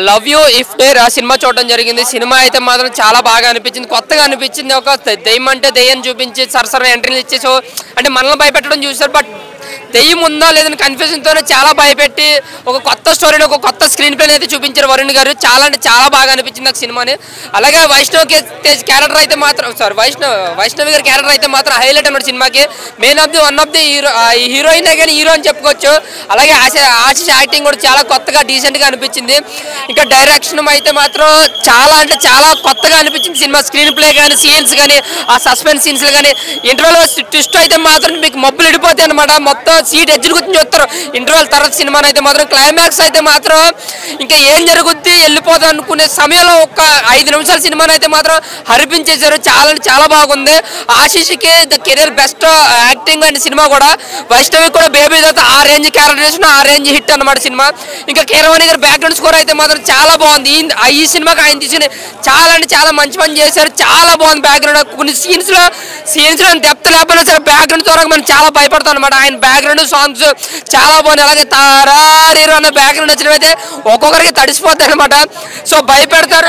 Love you if dare cinema చూడడం జరిగింది. Cinema అయితే మాత్రం చాలా బాగా అనిపించింది, కొత్తగా అనిపించింది. ఒక దెయ్యం అంటే దెయ్యం చూపించి సరసర ఎంట్రీలు ఇచ్చేసి అంటే మనల్ని భయపెట్టడం చూసారు. బట్ దెయ్యం ఉందా లేదని కన్ఫ్యూజన్తోనే చాలా భయపెట్టి ఒక కొత్త స్టోరీని ఒక కొత్త స్క్రీన్ ప్లేని అయితే చూపించారు వరుణ్ గారు. చాలా అంటే చాలా బాగా అనిపించింది నాకు సినిమాని. అలాగే వైష్ణవ్ తేజ్ క్యారెక్టర్ అయితే మాత్రం వైష్ణవి గారి క్యారెక్టర్ అయితే మాత్రం హైలైట్ అన్నమాట సినిమాకి. వన్ ఆఫ్ ది హీరోయిన్ కానీ హీరో అని చెప్పుకోవచ్చు. అలాగే ఆశిష్ యాక్టింగ్ కూడా చాలా కొత్తగా డీసెంట్గా అనిపించింది. ఇంకా డైరెక్షన్ అయితే మాత్రం చాలా అంటే చాలా కొత్తగా అనిపించింది సినిమా. స్క్రీన్ ప్లే కానీ సీన్స్ కానీ ఆ సస్పెన్స్ సీన్స్ కానీ ఇంటర్వెల్ ట్విస్ట్ అయితే మాత్రం మీకు మబ్బులు ఇడిపోతాయి అనమాట. మొత్తం సీట్ ఎడ్జ్లు కూర్చొని చూస్తారు ఇంటర్వెల్ తర్వాత సినిమాని అయితే మాత్రం. క్లైమాక్స్ అయితే మాత్రం ఇంకా ఏం జరుగుద్ది వెళ్ళిపోతాం అనుకునే సమయంలో ఒక 5 నిమిషాల సినిమాని అయితే మాత్రం హరిపించేశారు. చాలా అంటే చాలా బాగుంది. ఆశీష్కి the career best acting and cinema కూడా. వైష్ణవి కూడా బేబీ తర్వాత ఆ రేంజ్ క్యారెక్టరేషన్ ఆ రేంజ్ హిట్ అనమాట సినిమా. ఇంకా కీరవాణి గారి బ్యాక్గ్రౌండ్ స్కోర్ అయితే మాత్రం చాలా బాగుంది. ఈ సినిమాకి ఆయన తీసిన చాలా అంటే చాలా మంచి పని చేశారు. చాలా బాగుంది బ్యాక్గ్రౌండ్. కొన్ని సీన్స్ లో డెప్త్ లేకపోయినా సరే బ్యాక్గ్రౌండ్ ద్వారా మనం చాలా భయపడతాం అనమాట. ఆయన బ్యాక్గ్రౌండ్ సాంగ్స్ చాలా బాగున్నాయి. అలాగే తారారీరు అన్న బ్యాక్గ్రౌండ్ వచ్చినవైతే ఒక్కొక్కరికి తడిసిపోతాయి అనమాట. సో భయపెడతారు,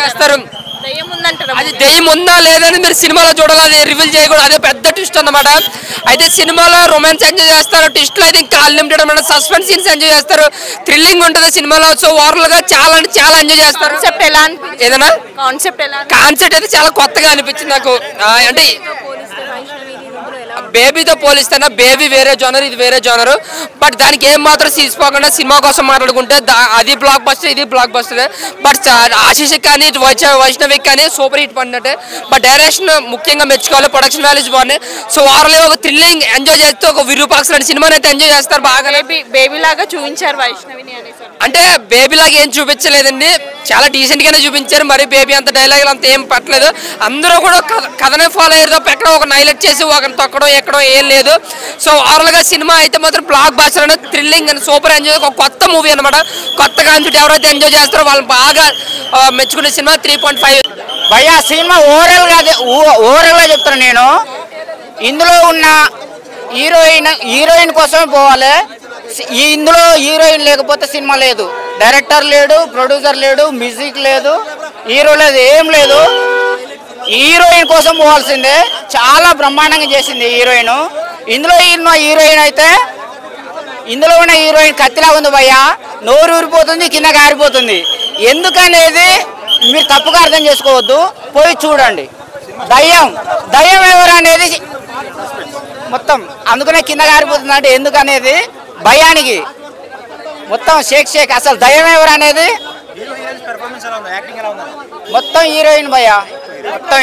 చేస్తారు. అది దెయ్యం ఉందా లేదని మీరు సినిమాలో చూడాలి, అది రివీల్ చేయకూడదు. అదే పెద్ద ట్విస్ట్ అన్నమాట. అయితే సినిమాలో రొమాన్స్ ఎంజాయ్ చేస్తారు, ట్విస్ట్లు అయితే ఇంకా అన్లిమిటెడ్ అనమాట. సస్పెన్స్ సీన్స్ ఎంజాయ్ చేస్తారు, థ్రిల్లింగ్ ఉంటుంది సినిమాలో. సో ఓవరాల్ గా చాలా అంటే చాలా ఎంజాయ్ చేస్తారు. ఏదైనా కాన్సెప్ట్ అయితే చాలా కొత్తగా అనిపించింది నాకు. అంటే బేబీతో పోలిస్తేనా బేబీ వేరే జోనర్, ఇది వేరే జోనర్. బట్ దానికి ఏం మాత్రం తీసుకోకుండా సినిమా కోసం మాట్లాడుకుంటే అది బ్లాక్ బస్టర్, ఇది బ్లాక్ బస్టర్. బట్ ఆశీష్ కానీ వైష్ణవికి కానీ సూపర్ హిట్ పడినట్టే. బట్ డైరెక్షన్ ముఖ్యంగా మెచ్చుకోవాలి, ప్రొడక్షన్ వాల్యూస్ బాగున్నాయి. సో ఓవరాల్ ఒక థ్రిల్లింగ్ ఎంజాయ్ చేస్తూ ఒక విరూపాక్ష లాంటి సినిమాని అయితే ఎంజాయ్ చేస్తారు బాగా. బేబీ లాగా చూపించారు వైష్ణవిని అంటే బేబీ లాగా ఏం చూపించలేదండి, చాలా డీసెంట్ గానే చూపించారు. మరి బేబీ అంత డైలాగులు అంత ఏం పట్టలేదు. అందరూ కూడా కథనే ఫాలో అయ్యారు తప్ప ఎక్కడ ఒక హైలైట్ చేసి ఒక తొక్కడం ఎక్కడో ఏం లేదు. సో ఓవరాల్ గా సినిమా అయితే మాత్రం బ్లాక్ బస్టర్ అని థ్రిల్లింగ్ అని సూపర్ ఎంజాయ్. ఒక కొత్త మూవీ అనమాట. కొత్త కాన్సెప్ట్ ఎవరైతే ఎంజాయ్ చేస్తారో వాళ్ళు బాగా మెచ్చుకునే సినిమా. 3.5 భయ్యా సినిమా ఓవరాల్ గా చెప్తాను నేను. ఇందులో ఉన్న హీరోయిన్ కోసమే పోవాలి. ఇందులో హీరోయిన్ లేకపోతే సినిమా లేదు. డైరెక్టర్ లేడు, ప్రొడ్యూసర్ లేడు, మ్యూజిక్ లేదు, హీరో లేదు, ఏం లేదు. హీరోయిన్ కోసం పోవాల్సిందే. చాలా బ్రహ్మాండంగా చేసింది హీరోయిన్. ఇందులో ఉన్న హీరోయిన్ కత్తిలా ఉంది భయ్యా. నోరు ఊరిపోతుంది, కింద కారిపోతుంది. ఎందుకనేది మీరు తప్పుగా అర్థం చేసుకోవద్దు, పోయి చూడండి. దయ్యం ఎవరు అనేది మొత్తం అందుకనే కింద కారిపోతుంది. అంటే ఎందుకనేది భయానికి మొత్తం షేక్ అసలు దయ్యం ఎవరు అనేది మొత్తం హీరోయిన్ భయ్యా, మొత్తం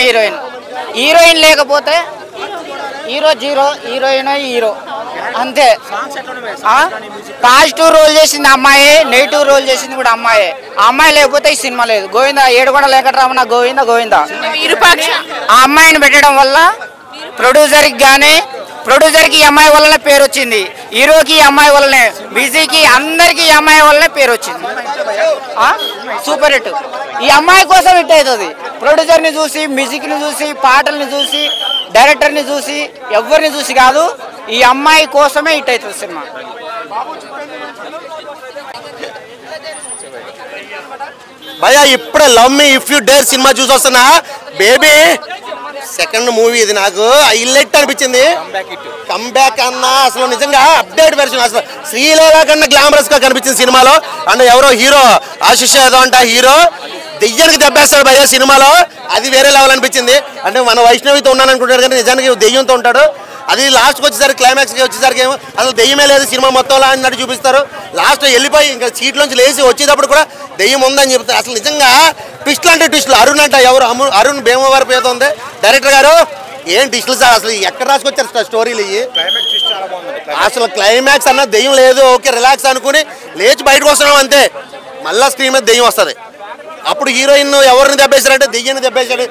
హీరోయిన్ లేకపోతే హీరో జీరో, హీరో అంతే. పాజిటివ్ రోల్ చేసింది అమ్మాయి, నెగిటివ్ రోల్ చేసింది కూడా అమ్మాయి. ఆ అమ్మాయి లేకపోతే ఈ సినిమా లేదు. గోవిందా ఏడుకొండ వెంకటరమణ గోవిందా. ఆ అమ్మాయిని పెట్టడం వల్ల ప్రొడ్యూసర్కి ఈ అమ్మాయి వల్లనే పేరు వచ్చింది, హీరోకి ఈ అమ్మాయి వల్లనే, మ్యూజిక్కి అందరికి ఈ అమ్మాయి వల్లనే పేరు వచ్చింది. Super hit. ఈ అమ్మాయి కోసం హిట్ అవుతుంది. ప్రొడ్యూసర్ని చూసి, మ్యూజిక్ని చూసి, పాటల్ని చూసి, డైరెక్టర్ని చూసి, ఎవరిని చూసి కాదు, ఈ అమ్మాయి కోసమే హిట్ అవుతుంది సినిమా. భయ్యా ఇప్పుడే love me if you dare cinema చూసి వస్తున్నా. బేబీ సెకండ్ మూవీ ఇది నాకు హైలైట్ అనిపించింది. కంబ్యాక్ అన్న అసలు నిజంగా అప్డేట్ వెర్షన్. అసలు శ్రీలేఖ కన్నా గ్లామరస్ గా కనిపించింది సినిమాలో. అంటే ఎవరో హీరో ఆశిష్ ఏదో అంట హీరో దెయ్యానికి దెబ్బేస్తాడు భయ్యా సినిమాలో. అది వేరే లెవెల్ అనిపించింది. అంటే మన వైష్ణవితో ఉన్నాను అనుకుంటాడు కానీ నిజానికి దెయ్యంతో ఉంటాడు. అది లాస్ట్కి వచ్చేసరికి క్లైమాక్స్కి వచ్చేసరికి ఏమో అసలు దెయ్యమే లేదు సినిమా మొత్తంలో అన్నట్టు చూపిస్తారు. లాస్ట్ వెళ్ళిపోయి ఇంకా సీట్లోంచి లేచి వచ్చేటప్పుడు కూడా దెయ్యం ఉందని చెప్తారు. అసలు నిజంగా ట్విస్ట్లు అంటే ట్విస్ట్లు. అరుణ్ అంట ఎవరు అరుణ్ భీమవరం పేరుతో ఉంది డైరెక్టర్ గారు. ఏం ట్విస్టులు సార్, అసలు ఎక్కడ రాసుకొచ్చారు స్టోరీలు ఇవి. అసలు క్లైమాక్స్ అన్న దెయ్యం లేదు, ఓకే రిలాక్స్ అనుకుని లేచి బయటకు వస్తున్నాం అంతే. మళ్ళా స్క్రీన్ మీద దెయ్యం వస్తుంది. అప్పుడు హీరోయిన్ ఎవరిని దెబ్బేశారంటే దెయ్యాన్ని దెబ్బేశాడు.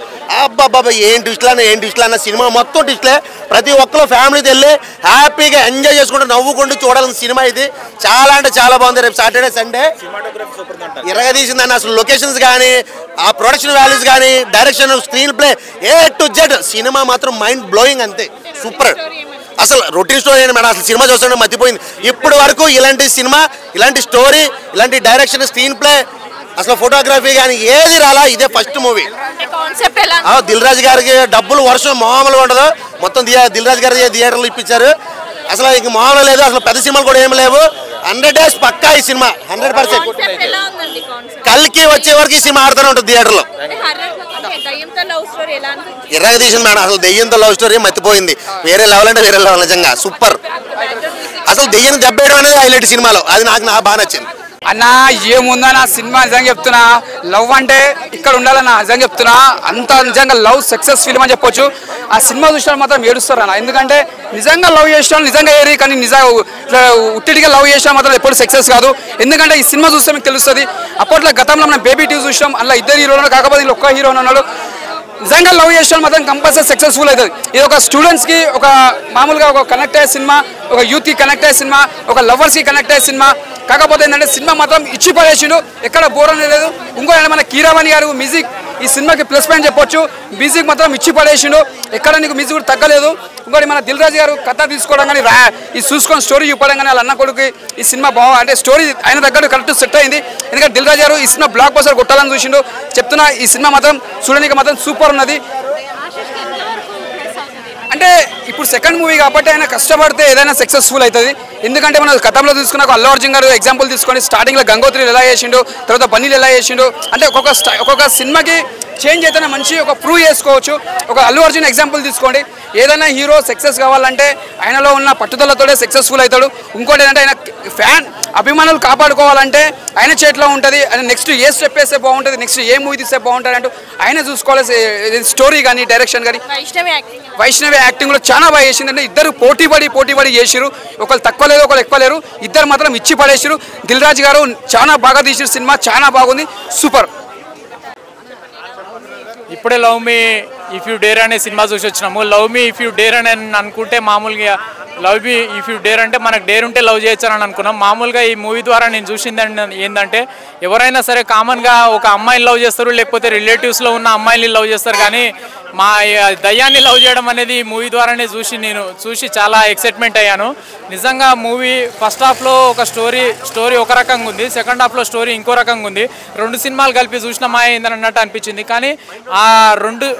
అబ్బాబ్బా ఏం ట్విస్ట్లు అన్న సినిమా మొత్తం ట్విస్ట్లే. ప్రతి ఒక్కరు ఫ్యామిలీతో వెళ్ళి హ్యాపీగా ఎంజాయ్ చేసుకుంటూ నవ్వుకుంటూ చూడాలని సినిమా ఇది. చాలా అంటే చాలా బాగుంది. రేపు సాటర్డే సండే ఇరగదీసిందని. అసలు లొకేషన్స్ కానీ, ఆ ప్రొడక్షన్ వాల్యూస్ కానీ, direction, screen play A to Z cinema మాత్రం మైండ్ బ్లోయింగ్ అంతే. సూపర్. అసలు రొటీన్ స్టోరీ అని మేడం అసలు సినిమా చూస్తుంటే మర్చిపోయింది. ఇప్పటి వరకు ఇలాంటి సినిమా, ఇలాంటి స్టోరీ, ఇలాంటి డైరెక్షన్, స్క్రీన్ ప్లే అసలు ఫోటోగ్రఫీ కానీ ఏది రాలా, ఇదే ఫస్ట్ మూవీ. కాన్సెప్ట్ ఎలా దిల్ రాజు గారికి డబ్బులు వర్షం మామూలుగా ఉండదు, మొత్తం దిల్ రాజు గారి థియేటర్లు ఇప్పించారు. అసలు ఇంక మామూలు లేదు, అసలు పెద్ద సినిమాలు కూడా ఏమి లేవు. 100 days పక్కా ఈ సినిమా 100%. కల్కి వచ్చే వరకు ఈ సినిమా ఆడుతూనే ఉంటుంది థియేటర్లో. ఎర్రగా తీసింది మేడం, అసలు దెయ్యంతో లవ్ స్టోరీ మర్చిపోయింది. వేరే లెవెల్ అంటే వేరే లెవెల్, నిజంగా సూపర్. అసలు దెయ్యం దెబ్బేయడం అనేది హైలైట్ సినిమాలో, అది నాకు బాగా నచ్చింది. అన్న ఏముందన్న సినిమా నిజంగా చెప్తున్నా, లవ్ అంటే ఇక్కడ ఉండాలన్న నిజంగా చెప్తున్నా. అంత నిజంగా లవ్ సక్సెస్ ఫిల్మ్ అని చెప్పొచ్చు. ఆ సినిమా చూసిన మాత్రం ఏడుస్తారు అన్న, ఎందుకంటే నిజంగా లవ్ చేసిన నిజంగా ఏరి, కానీ నిజంగా ఉట్టిగా లవ్ చేసిన మాత్రం ఎప్పుడు సక్సెస్ కాదు. ఎందుకంటే ఈ సినిమా చూస్తే మీకు తెలుస్తుంది. అప్పట్లో గతంలో మనం బేబీ టీవీ చూసాం, అలా 2 హీరోలు, కాకపోతే ఇలా ఒక్క హీరో ఉన్నాడు. నిజంగా లవ్ చేసిన మాత్రం కంపల్సరీ సక్సెస్ఫుల్ అవుతుంది. ఇది ఒక స్టూడెంట్స్కి ఒక మామూలుగా ఒక కనెక్ట్ అయ్యే సినిమా, ఒక యూత్కి కనెక్ట్ అయ్యే సినిమా, ఒక లవర్స్కి కనెక్ట్ అయ్యే సినిమా. కాకపోతే ఏంటంటే సినిమా మాత్రం ఇచ్చి పడేసిండు, ఎక్కడ బోర్ అనేది లేదు. ఇంకో మన కీరవాణి గారు మ్యూజిక్ ఈ సినిమాకి ప్లస్ పాయింట్ చెప్పొచ్చు. మ్యూజిక్ మాత్రం ఇచ్చి పడేసిండు, ఎక్కడ నీకు మ్యూజిక్ కూడా తగ్గలేదు. ఇంకోటి మన దిల్ రాజు గారు కథ తీసుకోవడం కానీ ఈ చూసుకొని స్టోరీ చూపడం కానీ వాళ్ళ అన్న కొడుకు ఈ సినిమా అంటే స్టోరీ ఆయన దగ్గర కరెక్ట్ సెట్ అయింది. ఎందుకంటే దిల్ రాజు గారు ఈ సినిమా బ్లాక్ బస్టర్ కొట్టాలని చూసిండు. చెప్తున్నా ఈ సినిమా మాత్రం చూడడానికి మాత్రం సూపర్ ఉన్నది. అంటే ఇప్పుడు సెకండ్ మూవీ కాబట్టి ఆయన కష్టపడితే ఏదైనా సక్సెస్ఫుల్ అవుతుంది. ఎందుకంటే మనం గతంలో తీసుకున్న అల్లు అర్జున్ గారు ఎగ్జాంపుల్ తీసుకొని స్టార్టింగ్లో గంగోత్రిలు ఎలా చేసిండు, తర్వాత బన్నీలు ఎలా చేసిండు, అంటే ఒక్కొక్క సినిమాకి చేంజ్ అయితేనే మంచి ఒక ప్రూవ్ చేసుకోవచ్చు. ఒక అల్లు అర్జున్ ఎగ్జాంపుల్ తీసుకోండి, ఏదైనా హీరో సక్సెస్ కావాలంటే ఆయనలో ఉన్న పట్టుదలతోనే సక్సెస్ఫుల్ అవుతాడు. ఇంకోటి ఏంటంటే ఆయన ఫ్యాన్ అభిమానులు కాపాడుకోవాలంటే ఆయన చేతిలో ఉంటుంది. ఆయన నెక్స్ట్ ఏ స్టెప్ వేస్తే బాగుంటుంది, నెక్స్ట్ ఏ మూవీ తీస్తే బాగుంటుంది అంటూ ఆయన చూసుకోవాలి. స్టోరీ కానీ డైరెక్షన్ కానీ వైష్ణవి యాక్టింగ్లో చాలా బాగా చేసింది. అంటే ఇద్దరు పోటీ పడి చేసిరు, ఒకరు తక్కువ లేదు ఒకరు ఎక్కువ లేరు, ఇద్దరు మాత్రం ఇచ్చి పడేసిరు. దిల్ రాజు గారు చాలా బాగా తీసిన సినిమా, చాలా బాగుంది, సూపర్. ఇప్పుడే love me if you dare అనే సినిమా చూసి వచ్చినాము. Love me if you dare అని అనుకుంటే మామూలుగా love me if you dare అంటే మనకు డేర్ ఉంటే లవ్ చేయొచ్చని అనుకున్నాం. మామూలుగా ఈ మూవీ ద్వారా నేను చూసింది ఏంటంటే ఎవరైనా సరే కామన్గా ఒక అమ్మాయిని లవ్ చేస్తారు, లేకపోతే రిలేటివ్స్లో ఉన్న అమ్మాయిని లవ్ చేస్తారు. కానీ మా దయ్యాన్ని లవ్ చేయడం అనేది ఈ మూవీ ద్వారానే నేను చూసి చాలా ఎక్సైట్మెంట్ అయ్యాను. నిజంగా మూవీ ఫస్ట్ హాఫ్లో ఒక స్టోరీ ఒక రకంగా ఉంది, సెకండ్ హాఫ్లో స్టోరీ ఇంకో రకంగా ఉంది. 2 సినిమాలు కలిపి చూసిన మాయ ఏందని అన్నట్టు అనిపించింది. కానీ ఆ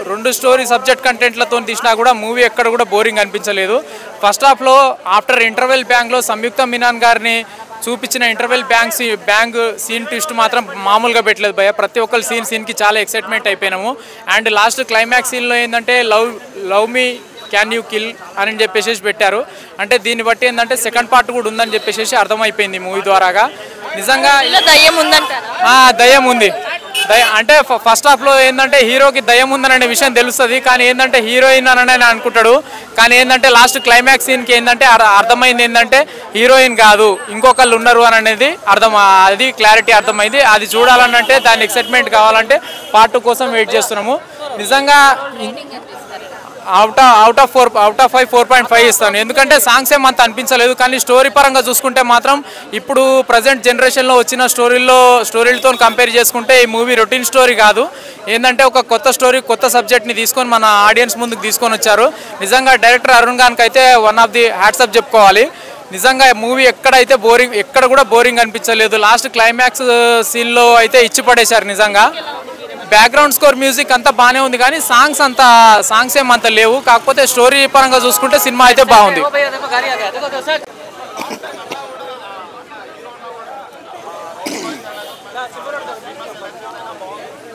రెండు స్టోరీ సబ్జెక్ట్ కంటెంట్లతో తీసినా కూడా మూవీ ఎక్కడ కూడా బోరింగ్ అనిపించలేదు. ఫస్ట్ హాఫ్లో ఆఫ్టర్ ఇంటర్వెల్ బ్యాంక్లో సంయుక్త మీనన్ గారిని చూపించిన ఇంటర్వెల్ బ్యాంక్ సీన్ ట్విస్ట్ మాత్రం మామూలుగా పెట్టలేదు భయ్య. ప్రతి ఒక్కరు సీన్కి చాలా ఎక్సైట్మెంట్ అయిపోయినాము. అండ్ లాస్ట్ క్లైమాక్స్ సీన్లో ఏంటంటే love me can you kill అని చెప్పేసి పెట్టారు. అంటే దీన్ని బట్టి ఏంటంటే సెకండ్ పార్ట్ కూడా ఉందని చెప్పేసి అర్థమైపోయింది మూవీ ద్వారాగా. నిజంగా దయ్యం ఉంది. అంటే ఫస్ట్ హాఫ్లో ఏంటంటే హీరోకి దయ్యం ఉందనే విషయం తెలుస్తుంది, కానీ ఏంటంటే హీరోయిన్ అని అనుకుంటాడు. కానీ ఏంటంటే లాస్ట్ క్లైమాక్స్ సీన్కి ఏంటంటే అర్థమైంది ఏంటంటే హీరోయిన్ కాదు ఇంకొకళ్ళు ఉన్నారు అని అనేది అది క్లారిటీ అర్థమైంది. అది చూడాలంటే దాని ఎక్సైట్మెంట్ కావాలంటే పార్ట్ 2 కోసం వెయిట్ చేస్తున్నాము. నిజంగా అవుట్ ఆఫ్ 5 4.5 ఇస్తాను. ఎందుకంటే సాంగ్స్ ఏమంత అనిపించలేదు, కానీ స్టోరీ పరంగా చూసుకుంటే మాత్రం ఇప్పుడు ప్రజెంట్ జనరేషన్లో వచ్చిన స్టోరీలతో కంపేర్ చేసుకుంటే ఈ మూవీ రొటీన్ స్టోరీ కాదు. ఏంటంటే ఒక కొత్త స్టోరీ కొత్త సబ్జెక్ట్ని తీసుకొని మన ఆడియన్స్ ముందుకు తీసుకొని వచ్చారు. నిజంగా డైరెక్టర్ అరుణ్ ఖాన్కి అయితే వన్ ఆఫ్ ది హ్యాట్సప్ చెప్పుకోవాలి. నిజంగా మూవీ ఎక్కడ కూడా బోరింగ్ అనిపించలేదు. లాస్ట్ క్లైమాక్స్ సీన్లో అయితే ఇచ్చి పడేశారు. నిజంగా బ్యాక్గ్రౌండ్ స్కోర్ మ్యూజిక్ అంతా బాగానే ఉంది, కానీ సాంగ్స్ ఏమంత లేవు. కాకపోతే స్టోరీ పరంగా చూసుకుంటే సినిమా అయితే బాగుంది.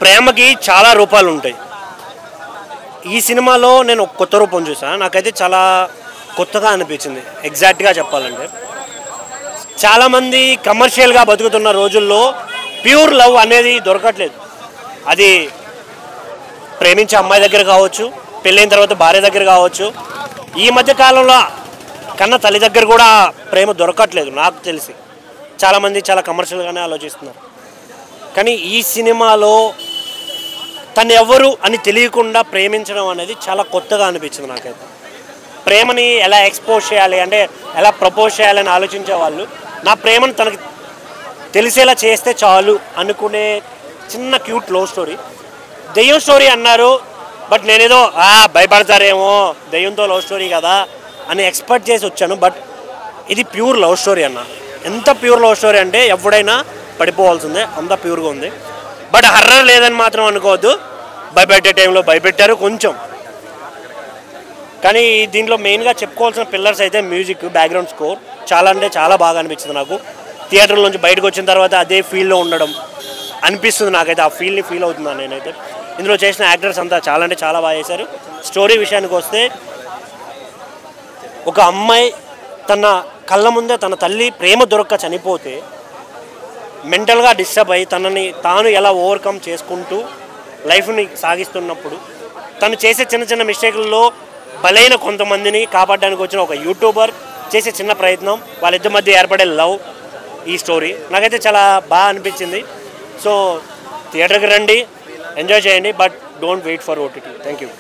ప్రేమకి చాలా రూపాలు ఉంటాయి. ఈ సినిమాలో నేను ఒక కొత్త రూపం చూసాను, నాకైతే చాలా కొత్తగా అనిపించింది. ఎగ్జాక్ట్గా చెప్పాలంటే చాలామంది కమర్షియల్గా బతుకుతున్న రోజుల్లో ప్యూర్ లవ్ అనేది దొరకట్లేదు. అది ప్రేమించే అమ్మాయి దగ్గర కావచ్చు, పెళ్ళైన తర్వాత భార్య దగ్గర కావచ్చు, ఈ మధ్య కాలంలో కన్నా తల్లి దగ్గర కూడా ప్రేమ దొరకట్లేదు. నాకు తెలిసి చాలామంది చాలా కమర్షియల్గానే ఆలోచిస్తున్నారు. కానీ ఈ సినిమాలో తను ఎవరు అని తెలియకుండా ప్రేమించడం అనేది చాలా కొత్తగా అనిపించింది నాకైతే. ప్రేమని ఎలా ఎక్స్పోజ్ చేయాలి అంటే ఎలా ప్రపోజ్ చేయాలని ఆలోచించే వాళ్ళు నా ప్రేమను తనకి తెలిసేలా చేస్తే చాలు అనుకునే చిన్న క్యూట్ లవ్ స్టోరీ. దెయ్యం స్టోరీ అన్నారు, బట్ నేనేదో భయపడతారేమో దెయ్యంతో లవ్ స్టోరీ కదా అని ఎక్స్పెక్ట్ చేసి వచ్చాను. బట్ ఇది ప్యూర్ లవ్ స్టోరీ అన్న. ఎంత ప్యూర్ లవ్ స్టోరీ అంటే ఎవడైనా పడిపోవాల్సిందే, అంత ప్యూర్గా ఉంది. బట్ హర్రర్ లేదని మాత్రం అనుకోవద్దు, భయపెట్టే టైంలో భయపెట్టారు కొంచెం. కానీ దీంట్లో మెయిన్గా చెప్పుకోవాల్సిన పిల్లర్స్ అయితే మ్యూజిక్, బ్యాక్గ్రౌండ్ స్కోర్ చాలా అంటే చాలా బాగా అనిపించింది నాకు. థియేటర్ నుంచి బయటకు వచ్చిన తర్వాత అదే ఫీల్లో ఉండడం అనిపిస్తుంది నాకైతే, ఆ ఫీల్ని ఫీల్ అవుతున్నాను నేనైతే. ఇందులో చేసిన యాక్టర్స్ అంతా చాలా అంటే చాలా బాగా చేశారు. స్టోరీ విషయానికి వస్తే, ఒక అమ్మాయి తన కళ్ళ ముందే తన తల్లి ప్రేమ దొరక్క చనిపోతే మెంటల్గా డిస్టర్బ్ అయ్యి తనని తాను ఎలా ఓవర్కమ్ చేసుకుంటూ లైఫ్ని సాగిస్తున్నప్పుడు తను చేసే చిన్న చిన్న మిస్టేక్లలో బలైన కొంతమందిని కాపాడడానికి వచ్చిన ఒక యూట్యూబర్ చేసే చిన్న ప్రయత్నం, వాళ్ళిద్దరి మధ్య ఏర్పడే లవ్, ఈ స్టోరీ నాకైతే చాలా బాగా అనిపించింది. సో థియేటర్కి రండి, ఎంజాయ్ చేయండి, but don't wait for OTT. Thank you.